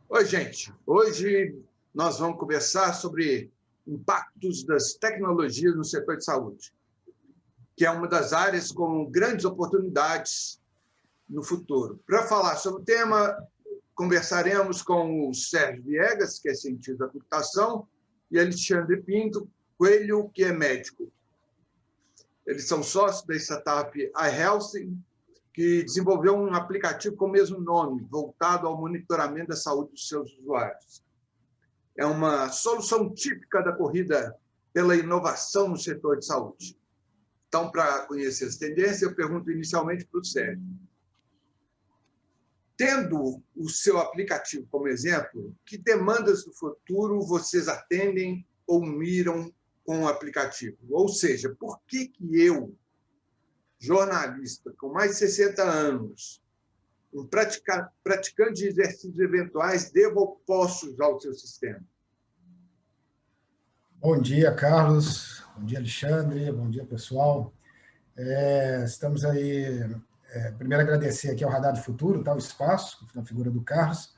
Oi, gente. Hoje nós vamos conversar sobre impactos das tecnologias no setor de saúde, que é uma das áreas com grandes oportunidades no futuro. Para falar sobre o tema, conversaremos com o Sérgio Viegas, que é cientista da computação, e Alexandre Pinto Coelho, que é médico. Eles são sócios da startup iHealth, que desenvolveu um aplicativo com o mesmo nome, voltado ao monitoramento da saúde dos seus usuários. É uma solução típica da corrida pela inovação no setor de saúde. Então, para conhecer as tendências, eu pergunto inicialmente para o Sérgio. Tendo o seu aplicativo como exemplo, que demandas do futuro vocês atendem ou miram com o aplicativo? Ou seja, por que eu, jornalista com mais de 60 anos, um praticante de exercícios eventuais, devo ou posso usar o seu sistema? Bom dia, Carlos. Bom dia, Alexandre. Bom dia, pessoal. Estamos aí. Primeiro, agradecer aqui ao Radar do Futuro, tá, o espaço, na figura do Carlos.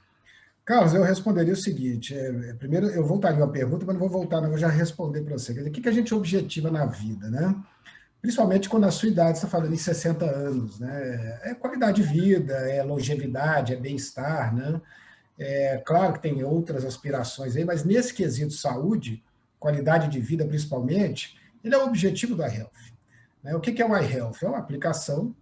Carlos, eu responderia o seguinte: primeiro, eu voltaria uma pergunta, mas não vou voltar, não, eu vou já responder para você. Quer dizer, o que a gente objetiva na vida, né? Principalmente quando a sua idade está falando em 60 anos, né? É qualidade de vida, é longevidade, é bem-estar, né? Claro que tem outras aspirações aí, mas nesse quesito saúde, qualidade de vida principalmente, ele é o objetivo da iHealth, né? O que é o iHealth? É uma aplicação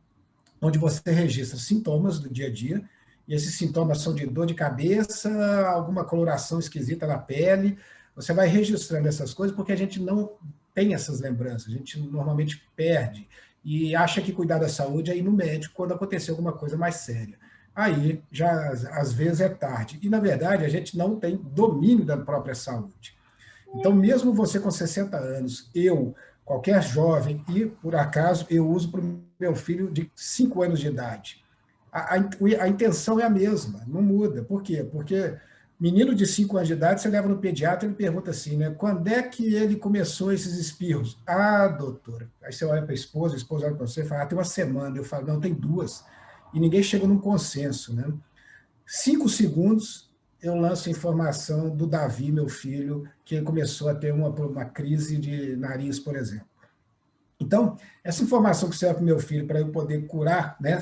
onde você registra sintomas do dia a dia, e esses sintomas são de dor de cabeça, alguma coloração esquisita na pele. Você vai registrando essas coisas porque a gente não tem essas lembranças, a gente normalmente perde e acha que cuidar da saúde é ir no médico quando acontecer alguma coisa mais séria. Aí, já às vezes é tarde. E, na verdade, a gente não tem domínio da própria saúde. Então, mesmo você com 60 anos, qualquer jovem, e por acaso eu uso para o meu filho de 5 anos de idade. A intenção é a mesma, não muda. Por quê? Porque menino de 5 anos de idade, você leva no pediatra e ele pergunta assim, né? Quando é que ele começou esses espirros? Ah, doutora. Aí você olha para a esposa olha para você e fala, tem uma semana. Eu falo, não, tem 2. E ninguém chega num consenso, né? 5 segundos, eu lanço a informação do Davi, meu filho, que ele começou a ter uma crise de nariz, por exemplo. Então, essa informação que serve para o meu filho, para eu poder curar, né,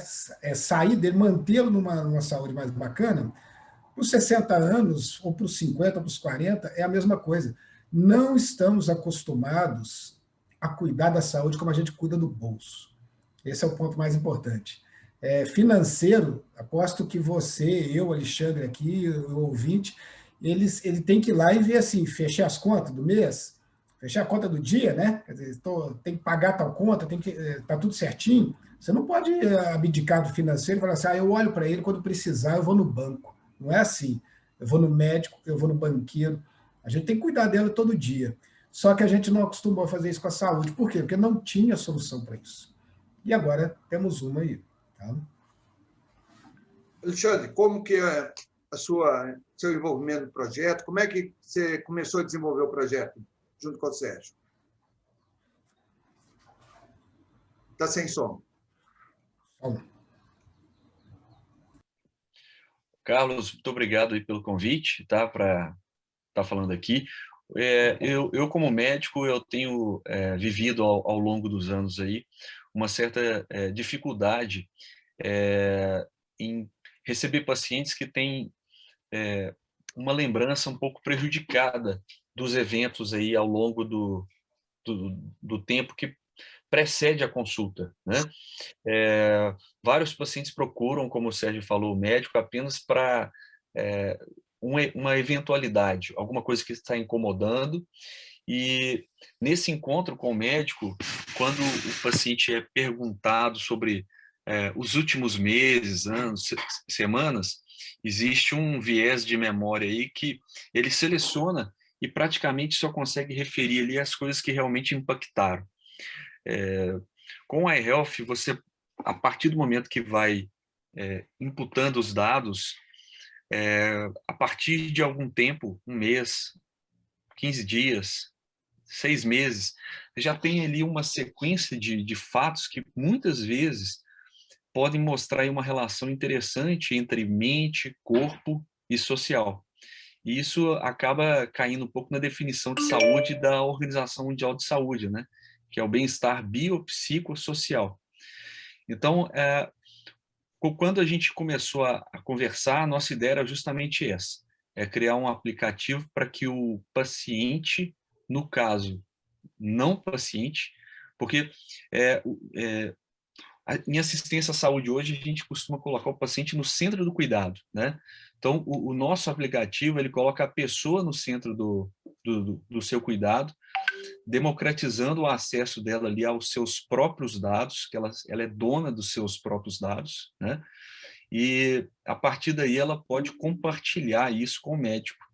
sair dele, mantê-lo numa saúde mais bacana, para os 60 anos, ou para os 50, ou para os 40, é a mesma coisa. Não estamos acostumados a cuidar da saúde como a gente cuida do bolso. Esse é o ponto mais importante. Financeiro, aposto que você, eu, Alexandre aqui, o ouvinte, ele tem que ir lá e ver assim, fechar as contas do mês, fechar a conta do dia, né? Quer dizer, tem que pagar tal conta, tá tudo certinho. Você não pode abdicar do financeiro e falar assim, eu olho para ele quando precisar, eu vou no banco. Não é assim. Eu vou no médico, eu vou no banqueiro. A gente tem que cuidar dela todo dia. Só que a gente não acostumou a fazer isso com a saúde. Por quê? Porque não tinha solução para isso. E agora temos uma aí. Tá? Alexandre, como que é seu envolvimento no projeto? Como é que você começou a desenvolver o projeto junto com o Sérgio? Está sem som. Carlos, muito obrigado aí pelo convite, tá, para estar falando aqui. Eu, como médico, eu tenho vivido ao longo dos anos aí uma certa dificuldade em receber pacientes que têm uma lembrança um pouco prejudicada dos eventos aí ao longo do tempo que precede a consulta, né? Vários pacientes procuram, como o Sérgio falou, o médico apenas para uma eventualidade, alguma coisa que está incomodando, e nesse encontro com o médico, quando o paciente é perguntado sobre os últimos meses, anos, semanas, existe um viés de memória aí que ele seleciona e praticamente só consegue referir ali as coisas que realmente impactaram. Com a iHealth, você, a partir do momento que vai imputando os dados, a partir de algum tempo, 1 mês, 15 dias, 6 meses, já tem ali uma sequência de fatos que muitas vezes podem mostrar aí uma relação interessante entre mente, corpo e social. E isso acaba caindo um pouco na definição de saúde da Organização Mundial de Saúde, né? Que é o bem-estar biopsicossocial. Então, quando a gente começou a conversar, a nossa ideia era justamente essa, é criar um aplicativo para que o paciente, no caso, não paciente, porque em assistência à saúde hoje, a gente costuma colocar o paciente no centro do cuidado, né? Então, o nosso aplicativo, ele coloca a pessoa no centro do seu cuidado, democratizando o acesso dela ali aos seus próprios dados, que ela é dona dos seus próprios dados, né? E, a partir daí, ela pode compartilhar isso com o médico.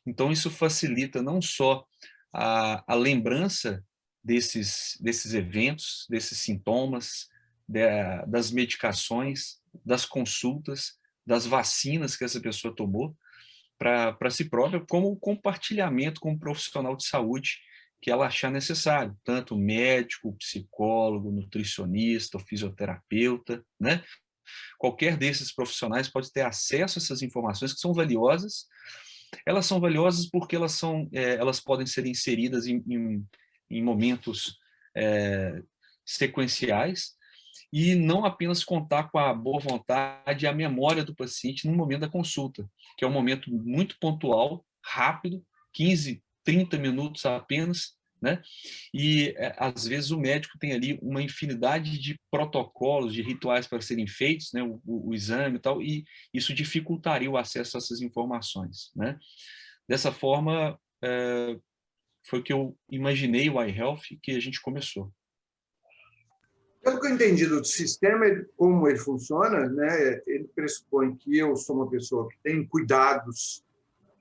Então, isso facilita não só a lembrança desses eventos, desses sintomas, das medicações, das consultas, das vacinas que essa pessoa tomou para si própria, como o compartilhamento com um profissional de saúde que ela achar necessário, tanto médico, psicólogo, nutricionista, fisioterapeuta, né? Qualquer desses profissionais pode ter acesso a essas informações que são valiosas. Elas são valiosas porque elas podem ser inseridas em momentos sequenciais e não apenas contar com a boa vontade e a memória do paciente no momento da consulta, que é um momento muito pontual, rápido, 15, 30 minutos apenas, né? E, às vezes, o médico tem ali uma infinidade de protocolos, de rituais para serem feitos, né? O exame e tal, e isso dificultaria o acesso a essas informações, né? Dessa forma, foi que eu imaginei o iHealth, que a gente começou. Pelo que eu entendi do sistema, como ele funciona, né, ele pressupõe que eu sou uma pessoa que tem cuidados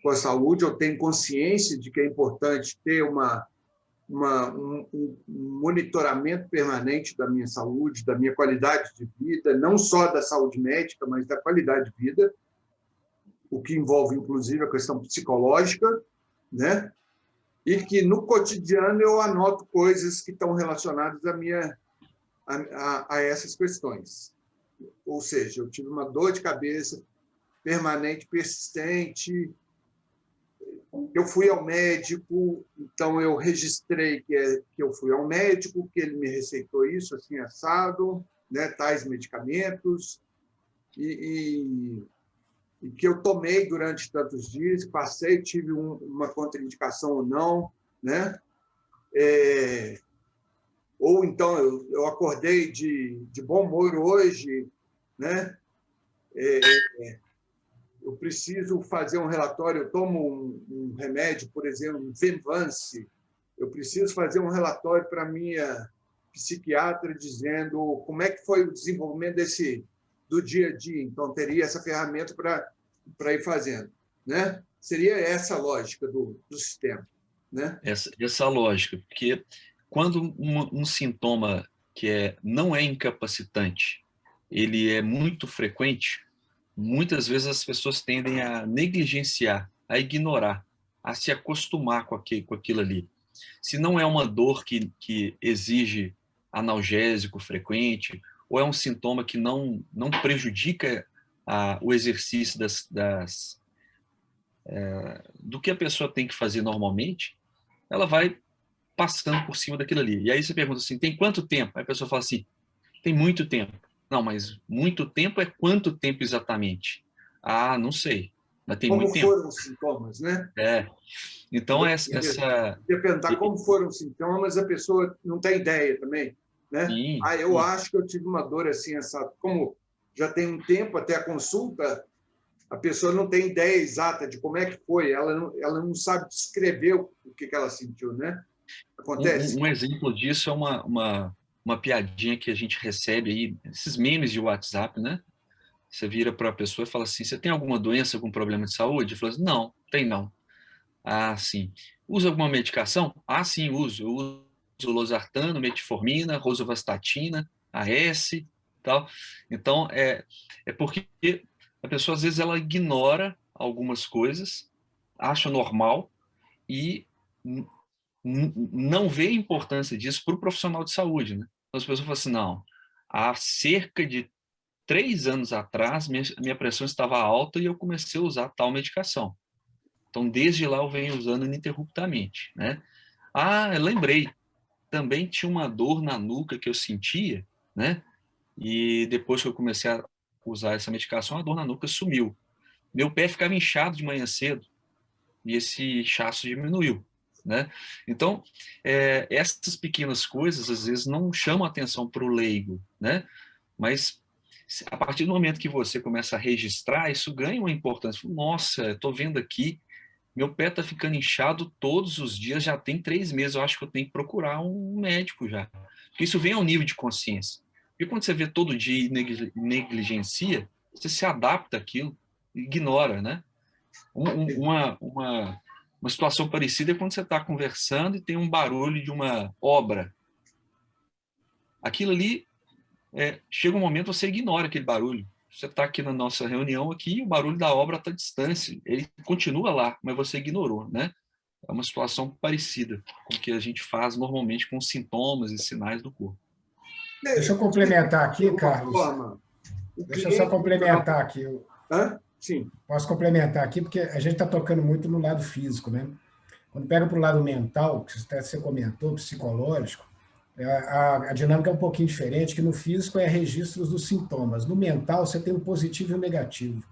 com a saúde, eu tenho consciência de que é importante ter um monitoramento permanente da minha saúde, da minha qualidade de vida, não só da saúde médica, mas da qualidade de vida, o que envolve, inclusive, a questão psicológica, né? E que, no cotidiano, eu anoto coisas que estão relacionadas a essas questões. Ou seja, eu tive uma dor de cabeça permanente, persistente, eu fui ao médico, então eu registrei que eu fui ao médico, que ele me receitou isso, assim, assado, né, tais medicamentos, e que eu tomei durante tantos dias, passei, tive uma contraindicação ou não, né? Ou então eu acordei de bom humor hoje, né? Eu preciso fazer um relatório, eu tomo um remédio, por exemplo, um Venvance, eu preciso fazer um relatório para a minha psiquiatra dizendo como é que foi o desenvolvimento do dia a dia. Então, teria essa ferramenta para ir fazendo, né? Seria essa a lógica do sistema, né? Essa lógica, porque quando um sintoma que não é incapacitante, ele é muito frequente, muitas vezes as pessoas tendem a negligenciar, a ignorar, a se acostumar com aquilo ali. Se não é uma dor que exige analgésico frequente, ou é um sintoma que não prejudica o exercício do que a pessoa tem que fazer normalmente, ela vai passando por cima daquilo ali. E aí você pergunta assim, tem quanto tempo? Aí a pessoa fala assim, tem muito tempo. Não, mas muito tempo é quanto tempo exatamente? Ah, não sei, mas tem Como muito tempo. foram os sintomas, né? Então, ia perguntar como foram os sintomas, a pessoa não tem ideia também, né? Sim, eu acho que eu tive uma dor assim, como já tem um tempo até a consulta, a pessoa não tem ideia exata de como é que foi, ela não sabe descrever o que ela sentiu, né? Acontece. Um exemplo disso é uma piadinha que a gente recebe aí, esses memes de WhatsApp, né? Você vira para a pessoa e fala assim, você tem alguma doença, algum problema de saúde? Fala assim, não, tem não. Ah, sim. Usa alguma medicação? Ah, sim, uso. Eu uso losartano, metformina, rosuvastatina, AS, tal. Então, é porque a pessoa, às vezes, ela ignora algumas coisas, acha normal e não vê a importância disso para o profissional de saúde, né? Então, as pessoas falam assim, não, há cerca de 3 anos atrás, minha pressão estava alta e eu comecei a usar tal medicação. Então, desde lá, eu venho usando ininterruptamente, né? Ah, eu lembrei, também tinha uma dor na nuca que eu sentia, né? E depois que eu comecei a usar essa medicação, a dor na nuca sumiu. Meu pé ficava inchado de manhã cedo e esse inchaço diminuiu, né? Então, essas pequenas coisas, às vezes, não chamam atenção para o leigo, né? Mas a partir do momento que você começa a registrar, isso ganha uma importância. Nossa, estou vendo aqui, meu pé está ficando inchado todos os dias, já tem 3 meses, eu acho que eu tenho que procurar um médico já. Porque isso vem ao nível de consciência. E quando você vê todo dia e negligencia, você se adapta àquilo, ignora, né? Uma situação parecida é quando você está conversando e tem um barulho de uma obra. Aquilo ali, chega um momento você ignora aquele barulho. Você está aqui na nossa reunião aqui, o barulho da obra está à distância. Ele continua lá, mas você ignorou, né? É uma situação parecida com o que a gente faz normalmente com sintomas e sinais do corpo. Deixa eu complementar aqui, Carlos. Deixa eu só complementar aqui. Sim. Posso complementar aqui, porque a gente está tocando muito no lado físico, né? Quando pega para o lado mental, que você comentou, psicológico, a dinâmica é um pouquinho diferente, que no físico é registros dos sintomas. No mental, você tem o positivo e o negativo.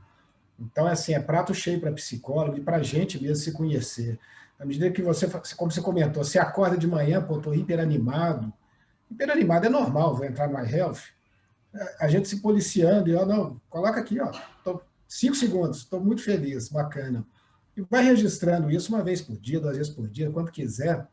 Então, assim, é prato cheio para psicólogo e para a gente mesmo se conhecer. À medida que você, como você comentou, você acorda de manhã, pô, estou hiperanimado. Hiperanimado é normal, vou entrar no iHealth. A gente se policiando, e não, coloca aqui, ó, 5 segundos, estou muito feliz, bacana. E vai registrando isso uma vez por dia, 2 vezes por dia, quanto quiser.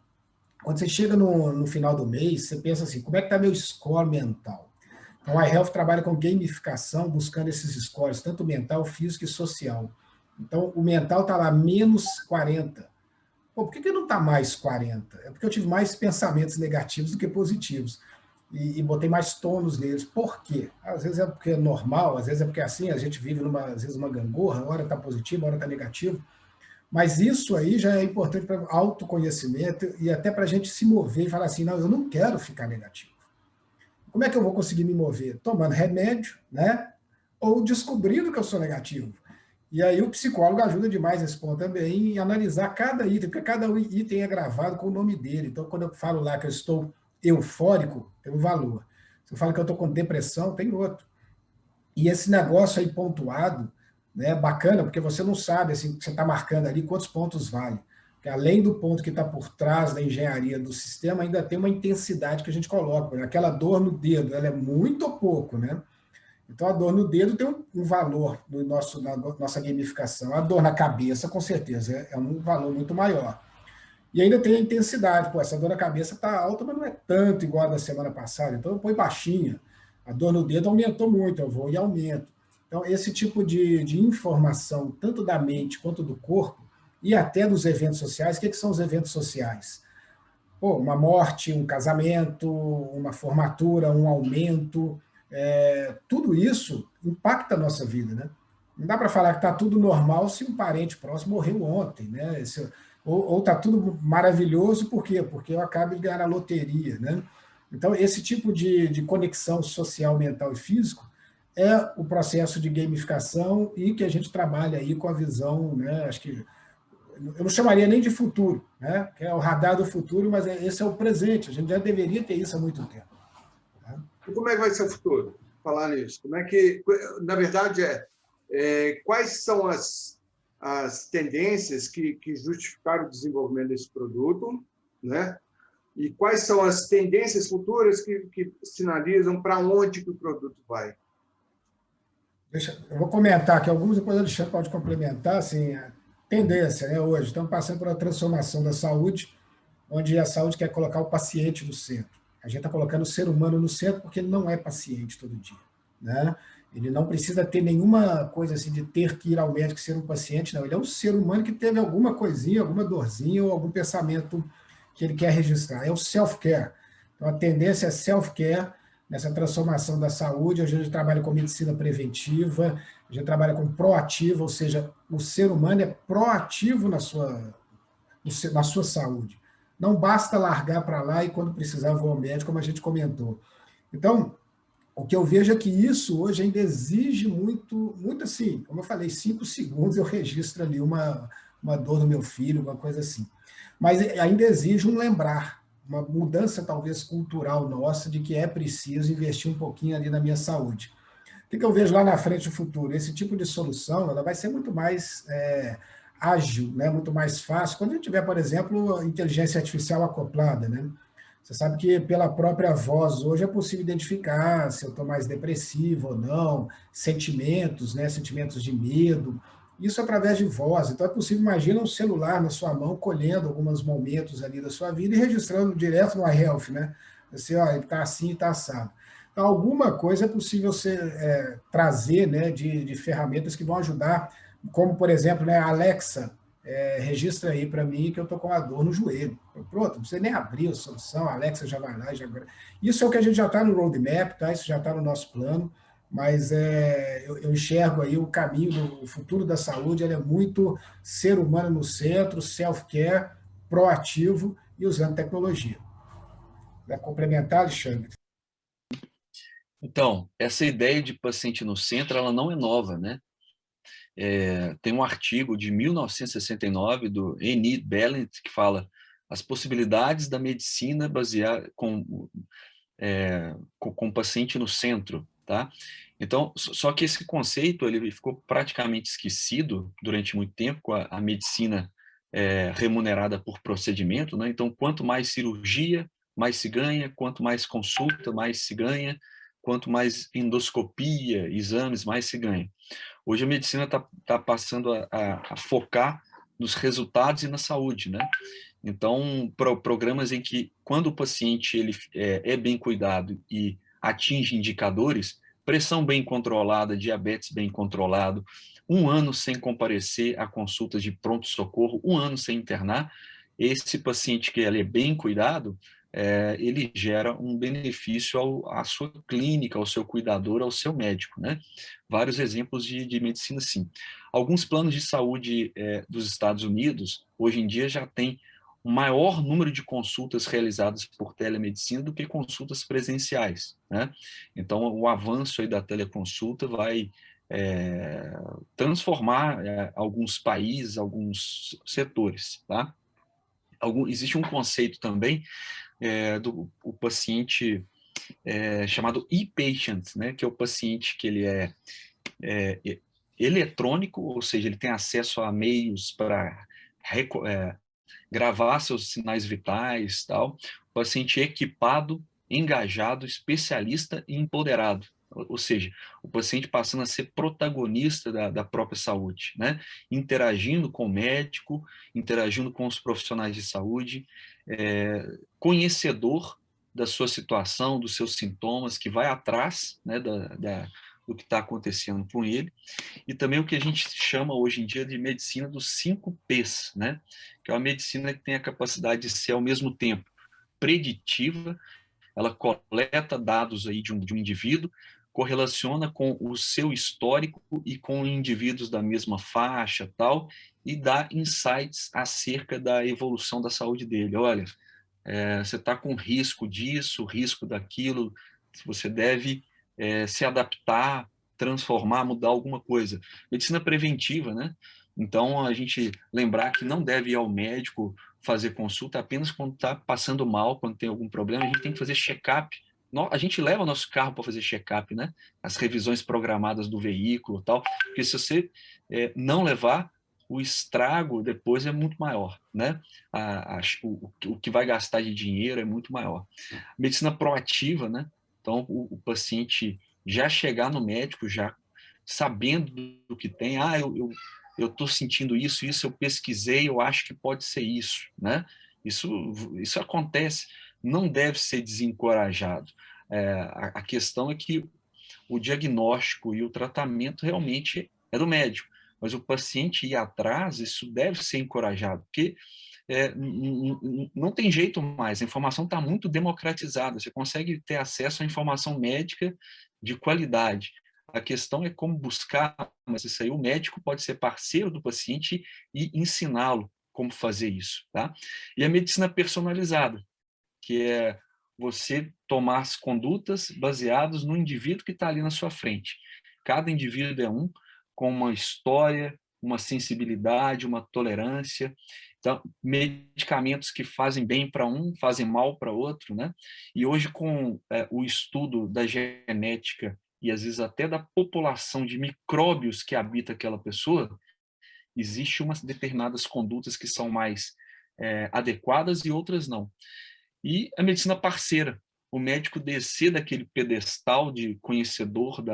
Quando você chega no final do mês, você pensa assim, como é que está meu score mental? Então, a iHealth trabalha com gamificação, buscando esses scores, tanto mental, físico e social. Então, o mental está lá, menos 40. Pô, por que não está mais 40? É porque eu tive mais pensamentos negativos do que positivos. E botei mais tônus neles. Por quê? Às vezes é porque é normal, às vezes é porque assim, a gente vive às vezes uma gangorra, hora está positivo, hora está negativo. Mas isso aí já é importante para autoconhecimento e até para a gente se mover e falar assim, não, eu não quero ficar negativo. Como é que eu vou conseguir me mover? Tomando remédio, né? Ou descobrindo que eu sou negativo. E aí o psicólogo ajuda demais nesse ponto também em analisar cada item, porque cada item é gravado com o nome dele. Então, quando eu falo lá que eu estou eufórico, tem um valor. Se eu falo que eu estou com depressão, tem outro. E esse negócio aí pontuado, né, bacana, porque você não sabe, assim, que você está marcando ali, quantos pontos vale. Porque além do ponto que está por trás da engenharia do sistema, ainda tem uma intensidade que a gente coloca. Né? Aquela dor no dedo, ela é muito ou pouco, né? Então, a dor no dedo tem um valor na nossa gamificação. A dor na cabeça, com certeza, é um valor muito maior. E ainda tem a intensidade. Pô, essa dor na cabeça está alta, mas não é tanto igual a da semana passada. Então, eu ponho baixinha. A dor no dedo aumentou muito, eu vou e aumento. Então, esse tipo de informação, tanto da mente quanto do corpo, e até dos eventos sociais. O que são os eventos sociais? Pô, uma morte, um casamento, uma formatura, um aumento, tudo isso impacta a nossa vida, né? Não dá para falar que está tudo normal se um parente próximo morreu ontem, né? Ou está tudo maravilhoso, por quê? Porque eu acabo de ganhar na loteria, né? Então, esse tipo de conexão social, mental e físico é o processo de gamificação e que a gente trabalha aí com a visão, né? Acho que eu não chamaria nem de futuro, né? Que é o radar do futuro, mas esse é o presente. A gente já deveria ter isso há muito tempo. Tá? E como é que vai ser o futuro? Falar nisso. Como é que, na verdade, quais são as tendências que justificaram o desenvolvimento desse produto, né? E quais são as tendências futuras que sinalizam para onde que o produto vai? Eu vou comentar aqui alguns, depois o Alexandre pode complementar. Assim, a tendência, né, hoje, estamos passando por uma transformação da saúde, onde a saúde quer colocar o paciente no centro. A gente está colocando o ser humano no centro porque ele não é paciente todo dia, né? Ele não precisa ter nenhuma coisa assim de ter que ir ao médico e ser um paciente, não. Ele é um ser humano que teve alguma coisinha, alguma dorzinha ou algum pensamento que ele quer registrar. É o self-care. Então, a tendência é self-care, nessa transformação da saúde. A gente trabalha com medicina preventiva, a gente trabalha com proativa, ou seja, o ser humano é proativo na sua saúde. Não basta largar para lá e, quando precisar, vou ao médico, como a gente comentou. Então, o que eu vejo é que isso hoje ainda exige muito, muito assim, como eu falei, 5 segundos eu registro ali uma dor do meu filho, uma coisa assim. Mas ainda exige um lembrar, uma mudança talvez cultural nossa de que é preciso investir um pouquinho ali na minha saúde. O que eu vejo lá na frente no futuro? Esse tipo de solução ela vai ser muito mais ágil, né? Muito mais fácil. Quando a gente tiver, por exemplo, inteligência artificial acoplada, né? Você sabe que pela própria voz hoje é possível identificar se eu estou mais depressivo ou não, sentimentos, né? Sentimentos de medo. Isso através de voz. Então é possível, imagina um celular na sua mão, colhendo alguns momentos ali da sua vida e registrando direto no iHealth, né? Você, ó, ele está assim e está assado. Então, alguma coisa é possível trazer, né, de ferramentas que vão ajudar, como, por exemplo, né, a Alexa, registra aí para mim que eu estou com uma dor no joelho. Pronto, não precisa nem abrir a solução, a Alexa já vai lá e já... Isso é o que a gente já está no roadmap, tá? Isso já está no nosso plano, mas eu enxergo aí o caminho do futuro da saúde, ele é muito ser humano no centro, self-care, proativo e usando tecnologia. Vai complementar, Alexandre? Então, essa ideia de paciente no centro, ela não é nova, né? Tem um artigo de 1969 do Enid Balint que fala as possibilidades da medicina baseada com o paciente no centro, tá? Então, só que esse conceito ele ficou praticamente esquecido durante muito tempo com a medicina remunerada por procedimento, né? Então, quanto mais cirurgia, mais se ganha, quanto mais consulta, mais se ganha, quanto mais endoscopia, exames, mais se ganha. Hoje a medicina tá passando a focar nos resultados e na saúde, né? Então, programas em que, quando o paciente ele é bem cuidado e atinge indicadores, pressão bem controlada, diabetes bem controlado, 1 ano sem comparecer a consultas de pronto-socorro, 1 ano sem internar, esse paciente que ele é bem cuidado, ele gera um benefício à sua clínica, ao seu cuidador, ao seu médico, né? Vários exemplos de medicina, sim. Alguns planos de saúde dos Estados Unidos, hoje em dia, já têm um maior número de consultas realizadas por telemedicina do que consultas presenciais, né? Então, o avanço aí da teleconsulta vai transformar alguns países, alguns setores, tá? Existe um conceito também do o paciente chamado e-patient, né? Que é o paciente que ele é eletrônico, ou seja, ele tem acesso a meios para gravar seus sinais vitais, tal. O paciente equipado, engajado, especialista e empoderado. Ou seja, o paciente passando a ser protagonista da própria saúde, né? Interagindo com o médico, interagindo com os profissionais de saúde, conhecedor da sua situação, dos seus sintomas, que vai atrás, né, do que está acontecendo com ele, e também o que a gente chama hoje em dia de medicina dos 5 Ps, né? Que é uma medicina que tem a capacidade de ser, ao mesmo tempo, preditiva, ela coleta dados aí de um indivíduo, correlaciona com o seu histórico e com indivíduos da mesma faixa, tal, e dá insights acerca da evolução da saúde dele. Olha, você está com risco disso, risco daquilo, você deve se adaptar, transformar, mudar alguma coisa. Medicina preventiva, né? Então, a gente lembrar que não deve ir ao médico fazer consulta apenas quando está passando mal, quando tem algum problema, a gente tem que fazer check-up. A gente leva o nosso carro para fazer check-up, né? As revisões programadas do veículo e tal, porque se você não levar, o estrago depois é muito maior, né? O que vai gastar de dinheiro é muito maior. Medicina proativa, né? Então, o paciente já chegar no médico, já sabendo do que tem, eu estou sentindo isso, eu pesquisei, eu acho que pode ser isso, né? Isso acontece, não deve ser desencorajado. A questão é que o diagnóstico e o tratamento realmente é do médico, mas o paciente ir atrás, isso deve ser encorajado, porque não tem jeito mais, a informação está muito democratizada, você consegue ter acesso à informação médica de qualidade. A questão é como buscar, mas isso aí o médico pode ser parceiro do paciente e ensiná-lo como fazer isso, tá? E a medicina personalizada, que é você tomar as condutas baseadas no indivíduo que está ali na sua frente. Cada indivíduo é um, com uma história, uma sensibilidade, uma tolerância. Então, medicamentos que fazem bem para um, fazem mal para outro, né? E hoje, com o estudo da genética e, às vezes, até da população de micróbios que habita aquela pessoa, existem umas determinadas condutas que são mais adequadas e outras não. E a medicina parceira, o médico descer daquele pedestal de conhecedor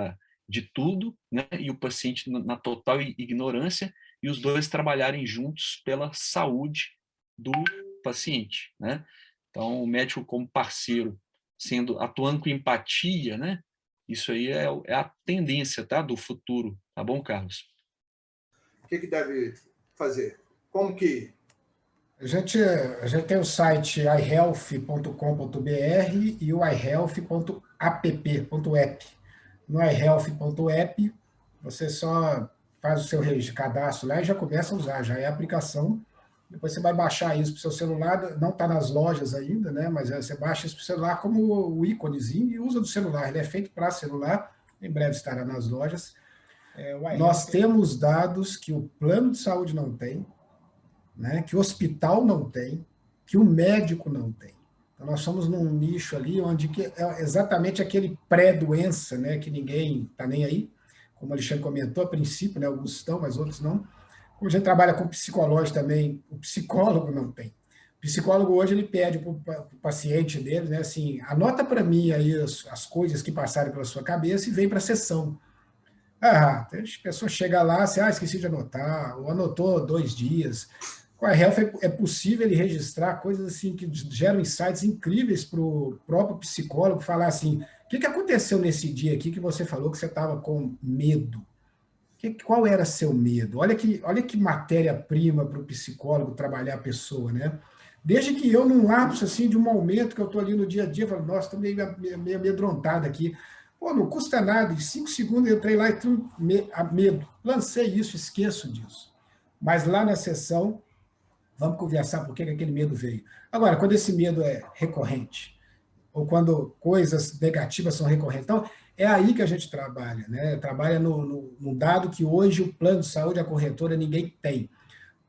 de tudo, né? E o paciente na total ignorância, e os dois trabalharem juntos pela saúde do paciente, né? Então, o médico como parceiro, atuando com empatia, né? Isso aí é a tendência, tá? Do futuro, tá bom, Carlos? O que deve fazer? Como que... A gente tem o site ihealth.com.br e o ihealth.app. No ihealth.app, você só faz o seu cadastro lá e já começa a usar, já é a aplicação. Depois você vai baixar isso para o seu celular, não está nas lojas ainda, né? Mas você baixa isso para o celular como o íconezinho e usa do celular. Ele é feito para celular, em breve estará nas lojas. Nós temos dados que o plano de saúde não tem, né? Que o hospital não tem, que o médico não tem. Então, nós somos num nicho ali onde é exatamente aquele pré-doença, né? Que ninguém está nem aí, como o Alexandre comentou, a princípio, né? Alguns estão, mas outros não. Como a gente trabalha com psicológico também, o psicólogo não tem. O psicólogo hoje ele pede para o paciente dele, né, assim, anota para mim aí as coisas que passaram pela sua cabeça e vem para a sessão. A pessoa chega lá, assim, esqueci de anotar, ou anotou 2 dias. Com a Health é possível ele registrar coisas assim que geram insights incríveis para o próprio psicólogo, falar assim, o que aconteceu nesse dia aqui que você falou que você estava com medo? Qual era seu medo? Olha que matéria-prima para o psicólogo trabalhar a pessoa, né? Desde que eu, num lapso assim, de um momento que eu estou ali no dia a dia, falo, nossa, estou meio amedrontado aqui. Pô, não custa nada, em 5 segundos eu entrei lá e tudo medo. Lancei isso, esqueço disso. Mas lá na sessão, vamos conversar por que aquele medo veio. Agora, quando esse medo é recorrente, ou quando coisas negativas são recorrentes. Então, é aí que a gente trabalha, né? Trabalha no dado que hoje o plano de saúde, a corretora, ninguém tem.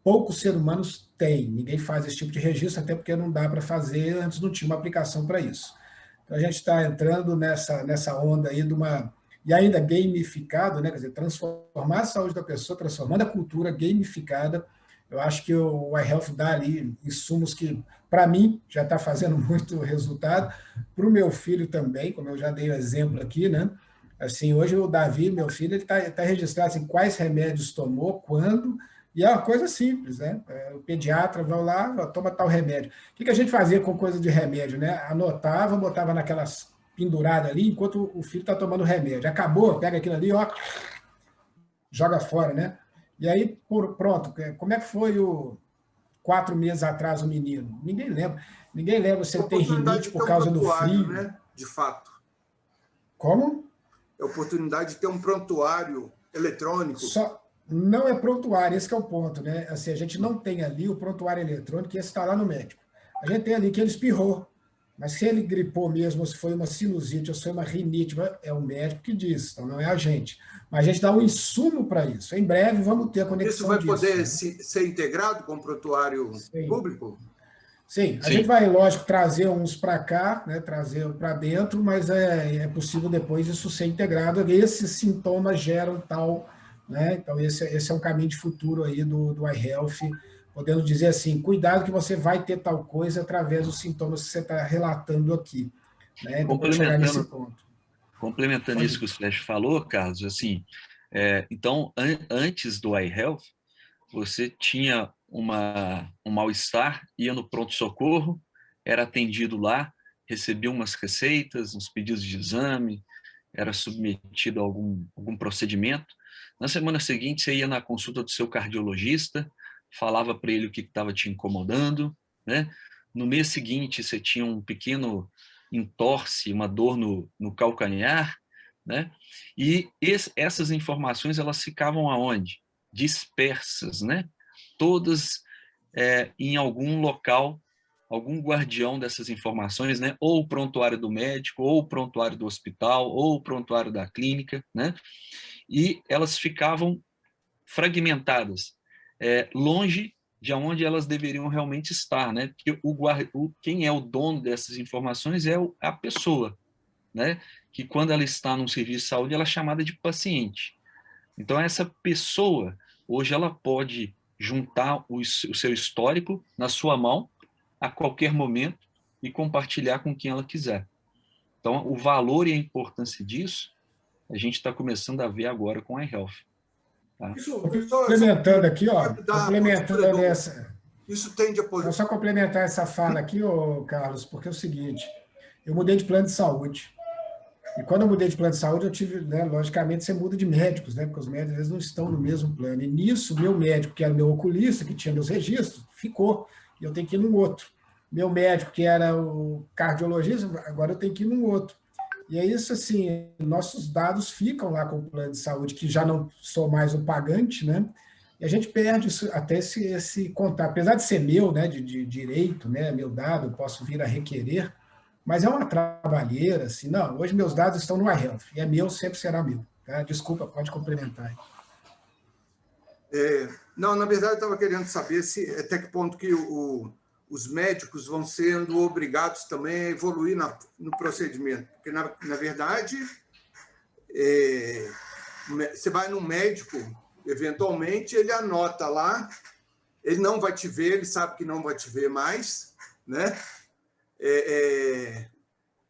Poucos seres humanos têm, ninguém faz esse tipo de registro, até porque não dá para fazer, antes não tinha uma aplicação para isso. Então, a gente está entrando nessa onda aí de uma... E ainda gamificado, né? Quer dizer, transformar a saúde da pessoa, transformando a cultura gamificada. Eu acho que o iHealth dá ali insumos que, para mim, já está fazendo muito resultado, para o meu filho também, como eu já dei o exemplo aqui, né? Assim, hoje o Davi, meu filho, ele está registrado assim, quais remédios tomou, quando, e é uma coisa simples, né? O pediatra vai lá, toma tal remédio. O que a gente fazia com coisa de remédio, né? Anotava, botava naquelas penduradas ali, enquanto o filho está tomando remédio. Acabou, pega aquilo ali, ó, joga fora, né? E aí, pronto, como é que foi 4 meses atrás o menino? Ninguém lembra. Ninguém lembra se ele tem rinite por causa do frio. Né? De fato. Como? É a oportunidade de ter um prontuário eletrônico. Não é prontuário, esse que é o ponto, né? Assim, a gente não tem ali o prontuário eletrônico, esse está lá no médico. A gente tem ali que ele espirrou. Mas se ele gripou mesmo, se foi uma sinusite, ou se foi uma rinite, é o médico que diz, então não é a gente. Mas a gente dá um insumo para isso. Em breve vamos ter a conexão disso. Isso vai poder, né? ser integrado com o prontuário público? Sim, a gente vai, lógico, trazer uns para cá, né, trazer para dentro, mas é possível depois isso ser integrado. Esses sintomas geram tal, né? Então esse é um caminho de futuro aí do iHealth, podendo dizer assim, cuidado que você vai ter tal coisa através dos sintomas que você está relatando aqui, né? Então, para chegar nesse ponto. Complementando isso que o Sérgio falou, Carlos, assim, então, antes do iHealth, você tinha um mal-estar, ia no pronto-socorro, era atendido lá, recebia umas receitas, uns pedidos de exame, era submetido a algum procedimento. Na semana seguinte, você ia na consulta do seu cardiologista, falava para ele o que estava te incomodando, né? No mês seguinte, você tinha um pequeno entorse, uma dor no calcanhar, né? E essas informações, elas ficavam aonde? Dispersas, né? Todas em algum local algum guardião dessas informações, né? Ou o prontuário do médico, ou o prontuário do hospital, ou o prontuário da clínica, né? E elas ficavam fragmentadas, longe de onde elas deveriam realmente estar, né? Porque quem é o dono dessas informações é a pessoa, né? Que quando ela está num serviço de saúde, ela é chamada de paciente. Então, essa pessoa, hoje, ela pode juntar o seu histórico na sua mão a qualquer momento e compartilhar com quem ela quiser. Então, o valor e a importância disso, a gente está começando a ver agora com a iHealth. Tá? Complementando aqui, ó, complementando essa... Isso tende a... Vou só complementar essa fala aqui, ô, Carlos, porque é o seguinte, eu mudei de plano de saúde. E quando eu mudei de plano de saúde, eu tive, né, logicamente, você muda de médicos, né, porque os médicos às vezes não estão no mesmo plano. E nisso, meu médico, que era meu oculista, que tinha meus registros, ficou, e eu tenho que ir num outro. Meu médico, que era o cardiologista, agora eu tenho que ir num outro. E é isso, assim, nossos dados ficam lá com o plano de saúde, que já não sou mais o pagante, né? E a gente perde até esse contato. Apesar de ser meu, né, de direito, né, meu dado, eu posso vir a requerer, mas é uma trabalheira, assim, não, hoje meus dados estão no iHealth, e é meu, sempre será meu. Tá? Desculpa, pode complementar. Não, na verdade, eu estava querendo saber até que ponto que os médicos vão sendo obrigados também a evoluir no procedimento. Porque, na verdade, você vai no médico, eventualmente, ele anota lá, ele não vai te ver, ele sabe que não vai te ver mais, né?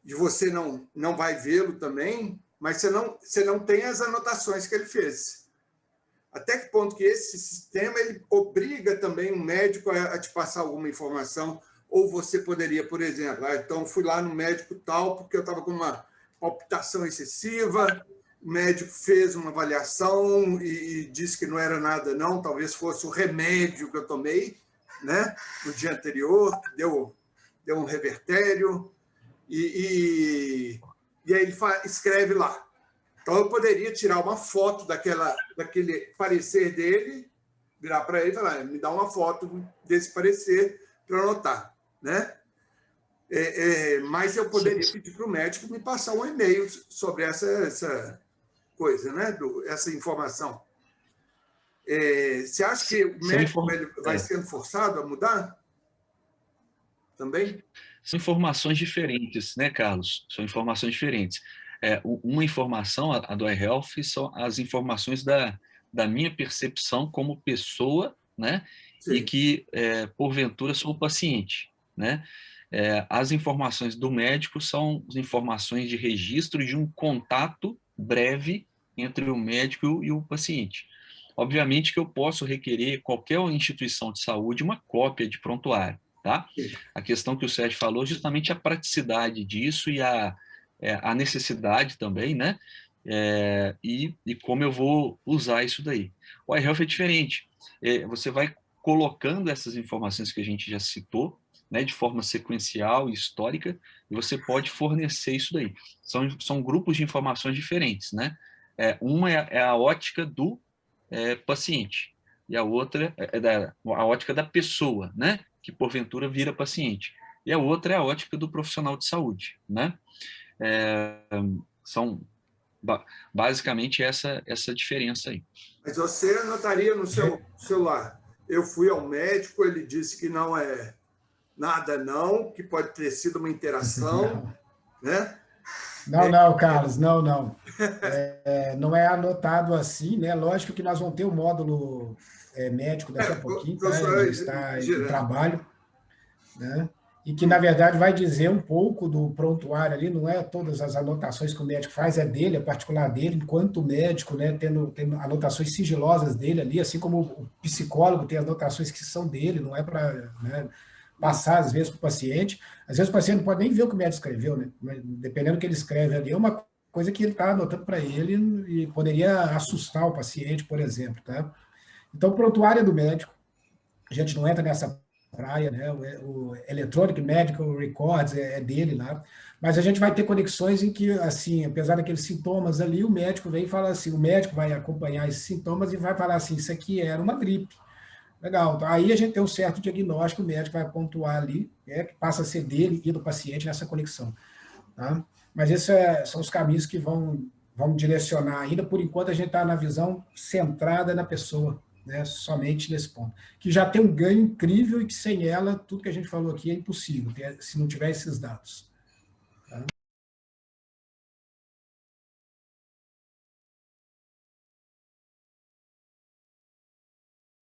E você não vai vê-lo também, mas você não tem as anotações que ele fez. Até que ponto que esse sistema ele obriga também um médico a te passar alguma informação, ou você poderia, por exemplo, então fui lá no médico tal porque eu estava com uma palpitação excessiva, o médico fez uma avaliação e disse que não era nada não, talvez fosse o remédio que eu tomei, né, no dia anterior, que deu um revertério, e aí ele escreve lá. Então, eu poderia tirar uma foto daquele parecer dele, virar para ele e falar, me dá uma foto desse parecer para eu anotar, né? Mas eu poderia pedir para o médico me passar um e-mail sobre essa coisa, né? Essa informação. Você acha que o médico vai sendo forçado a mudar também? São informações diferentes, né, Carlos? São informações diferentes. Uma informação, a do iHealth, são as informações da minha percepção como pessoa, né? Sim. E que, porventura, sou o paciente, né? As informações do médico são as informações de registro de um contato breve entre o médico e o paciente. Obviamente que eu posso requerer qualquer instituição de saúde uma cópia de prontuário, tá? A questão que o Sérgio falou, justamente a praticidade disso e a necessidade também, né? E como eu vou usar isso daí. O iHealth é diferente. Você vai colocando essas informações que a gente já citou, né, de forma sequencial e histórica, e você pode fornecer isso daí. São grupos de informações diferentes, né? Uma é a ótica do paciente, e a outra a ótica da pessoa, né? Que porventura vira paciente. E a outra é a ótica do profissional de saúde, né? São basicamente essa diferença aí. Mas você anotaria no seu celular, eu fui ao médico, ele disse que não é nada não, que pode ter sido uma interação, né? Não, Carlos, não. Não é anotado assim, né? Lógico que nós vamos ter o módulo médico daqui a pouquinho, tá? Está em trabalho, né? E que, na verdade, vai dizer um pouco do prontuário ali, não é todas as anotações que o médico faz, é dele, é particular dele, enquanto médico, né, tendo anotações sigilosas dele ali, assim como o psicólogo tem anotações que são dele, não é para, né, passar, às vezes, para o paciente. Às vezes o paciente não pode nem ver o que o médico escreveu, né? Dependendo do que ele escreve ali, é uma coisa que ele está anotando para ele e poderia assustar o paciente, por exemplo, tá? Então, o prontuário é do médico, a gente não entra nessa praia, né? O Electronic Medical Records é dele lá, mas a gente vai ter conexões em que, assim, apesar daqueles sintomas ali, o médico vem e fala assim, o médico vai acompanhar esses sintomas e vai falar assim, isso aqui era uma gripe, Legal. Então, aí a gente tem um certo diagnóstico, o médico vai pontuar ali, que passa a ser dele e do paciente nessa conexão. Tá? Mas esses são os caminhos que vão direcionar ainda. Por enquanto, a gente está na visão centrada na pessoa, né? Somente nesse ponto. Que já tem um ganho incrível e que sem ela, tudo que a gente falou aqui é impossível, se não tiver esses dados. Tá?